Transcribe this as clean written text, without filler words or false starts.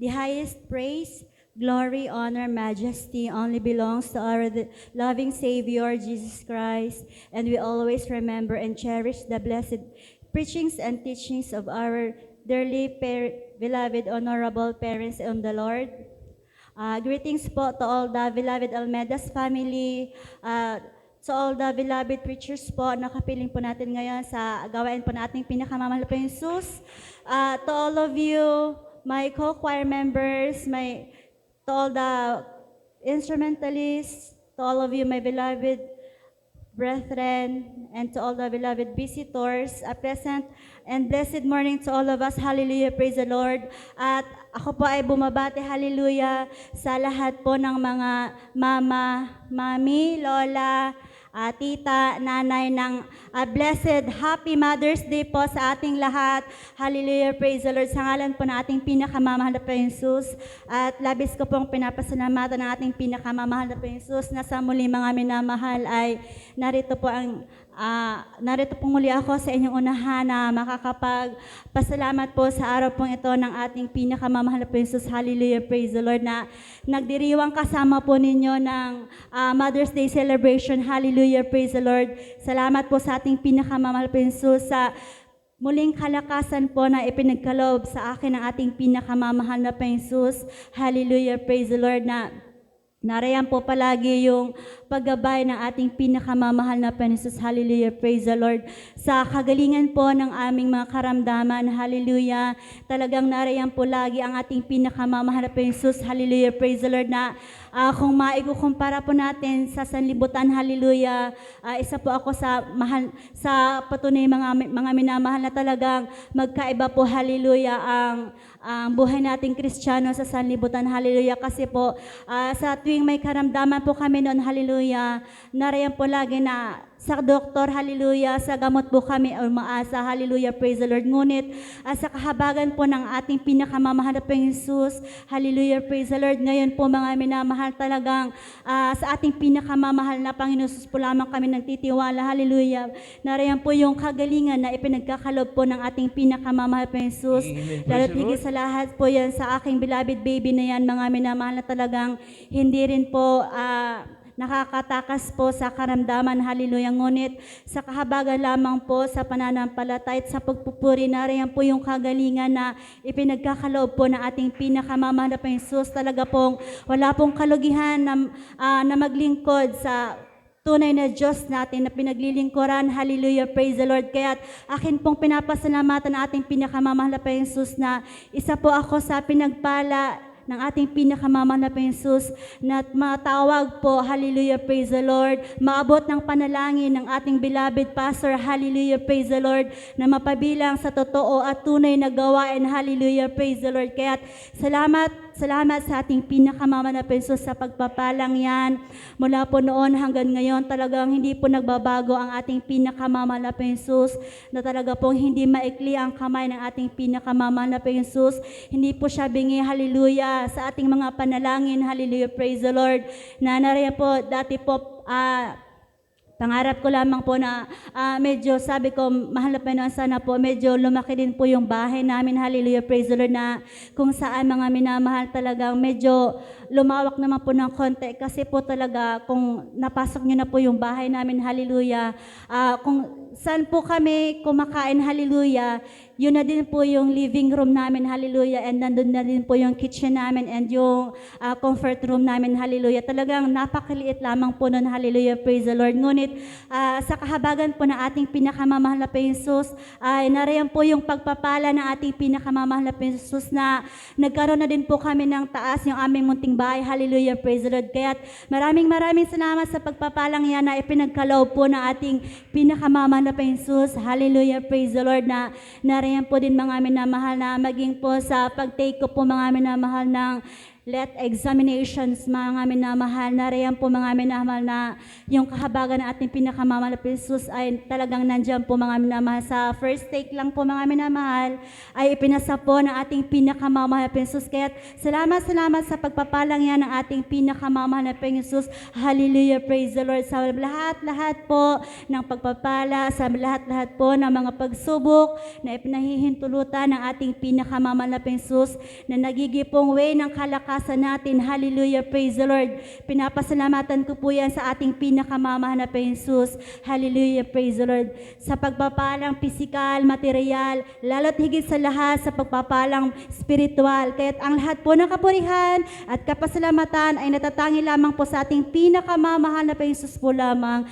The highest praise, glory, honor, majesty only belongs to our loving Savior, Jesus Christ, and we always remember and cherish the blessed preachings and teachings of our dearly beloved, honorable parents in the Lord. Greetings po to all the beloved Almedas family, to all the beloved preachers po, nakapiling po natin ngayon sa gawain po nating pinakamamahal po yung Jesus. To all of you, my co-choir members, to all the instrumentalists, to all of you, my beloved brethren, and to all the beloved visitors present, and blessed morning to all of us. Hallelujah, praise the Lord. At ako po ay bumabati, hallelujah, sa lahat po ng mga mama, mami, lola, tita, nanay ng blessed Happy Mother's Day po sa ating lahat. Hallelujah, praise the Lord. Sa ngalan po na ating pinakamamahal na po Jesus. At labis ko pong pinapasalamatan ng ating pinakamamahal na po Jesus na sa muli mga minamahal ay narito po muli ako sa inyong unahan na makakapagpasalamat po sa araw pong ito ng ating pinakamamahal na po Jesus. Hallelujah, praise the Lord, na nagdiriwang kasama po ninyo ng Mother's Day celebration. Hallelujah, praise the Lord. Salamat po sa ating pinakamamahal po Jesus sa muling kalakasan po na ipinagkaloob sa akin ng ating pinakamamahal na po Jesus. Hallelujah, praise the Lord, na narayan po palagi yung paggabay ng ating pinakamamahal na Panginoon. Hallelujah, praise the Lord. Sa kagalingan po ng aming mga karamdaman, hallelujah, talagang narayan po lagi ang ating pinakamamahal na Panginoon. Hallelujah, praise the Lord, na kung maikukumpara po natin sa sanlibutan, hallelujah, isa po ako sa patunay mga minamahal na talagang magkaiba po, hallelujah, ang buhay nating Kristiyano sa sanlibutan, hallelujah, kasi po sa tuwing may karamdaman po kami noon, hallelujah, narayan po lagi na sa doktor, hallelujah, sa gamot po kami umaasa, hallelujah, praise the Lord. Ngunit sa kahabagan po ng ating pinakamamahal na Panginoong Jesus, hallelujah, praise the Lord. Ngayon po mga minamahal, talagang sa ating pinakamamahal na Panginoon Jesus po lamang kami nagtitiwala, hallelujah. Narayan po yung kagalingan na ipinagkakalob po ng ating pinakamamahal na Panginoong Jesus. Lalo't higit sa lahat po yan sa aking beloved baby na yan, mga minamahal, na talagang hindi rin po nakakatakas po sa karamdaman, hallelujah. Ngunit sa kahabagan lamang po sa pananampalataya at sa pagpupuri, narayan po yung kagalingan na ipinagkakaloob po ng ating pinakamamahal na Panginoon Jesus. Talaga pong wala pong kalugihan na maglingkod sa tunay na Diyos natin na pinaglilingkuran, hallelujah, praise the Lord. Kaya akin pong pinapasalamatan ng ating pinakamamahal na Panginoon Jesus na isa po ako sa pinagpala ng ating pinakamamahal na Panginoon Jesus, na matawag po, hallelujah, praise the Lord, maabot ng panalangin ng ating beloved pastor, hallelujah, praise the Lord, na mapabilang sa totoo at tunay na gawain, hallelujah, praise the Lord. Kaya salamat sa ating pinakamamahal na Panginoon Jesus sa pagpapalang yan. Mula po noon hanggang ngayon, talagang hindi po nagbabago ang ating pinakamamahal na Panginoon Jesus, na talaga pong hindi maikli ang kamay ng ating pinakamamahal na Panginoon Jesus. Hindi po siya bingi, hallelujah, sa ating mga panalangin, hallelujah, praise the Lord. Na nariyan po, dati po, pangarap ko lamang po na medyo sabi ko, mahal na Panginoon, sana po medyo lumaki din po yung bahay namin, hallelujah, praise the Lord, na kung saan mga minamahal talagang medyo lumawak naman po ng konti, kasi po talaga kung napasok nyo na po yung bahay namin, hallelujah, kung saan po kami kumakain, hallelujah, yun na din po yung living room namin, hallelujah, and nandun na din po yung kitchen namin and yung comfort room namin, hallelujah. Talagang napakaliit lamang po nun, hallelujah, praise the Lord. Ngunit sa kahabagan po ng ating pinakamamahal na Panginoon Jesus, ay narayan po yung pagpapala ng ating pinakamamahal na Panginoon Jesus, na nagkaroon na din po kami ng taas yung aming munting bahay, hallelujah, praise the Lord. Kaya maraming salamat sa pagpapalang yan na ipinagkaloob po ng ating pinakamamahal na Panginoon Jesus, hallelujah, praise the Lord, na narayan po din mga minamahal na maging po sa pag-take ko po mga minamahal ng let examinations, mga minamahal, nariyan po mga minamahal na yung kahabagan ng ating pinakamamahal na Jesus ay talagang nandyan po mga minamahal. Sa first take lang po mga minamahal ay ipinasa po ng ating pinakamamahal na Jesus. Kaya salamat sa pagpapalang yan ng ating pinakamamahal na Jesus. Hallelujah, praise the Lord. Sa lahat-lahat po ng pagpapala, sa lahat-lahat po ng mga pagsubok na ipinahihintulutan ng ating pinakamamahal na Jesus na nagigipong way ng kalakasan natin. Hallelujah, praise the Lord. Pinapasalamatan ko po yan sa ating pinakamamahal na Jesus. Hallelujah, praise the Lord. Sa pagpapalang pisikal, material, lalo't higit sa lahat sa pagpapalang spiritual. Kaya't ang lahat po ng kapurihan at kapasalamatan ay natatangi lamang po sa ating pinakamamahal na Jesus po lamang.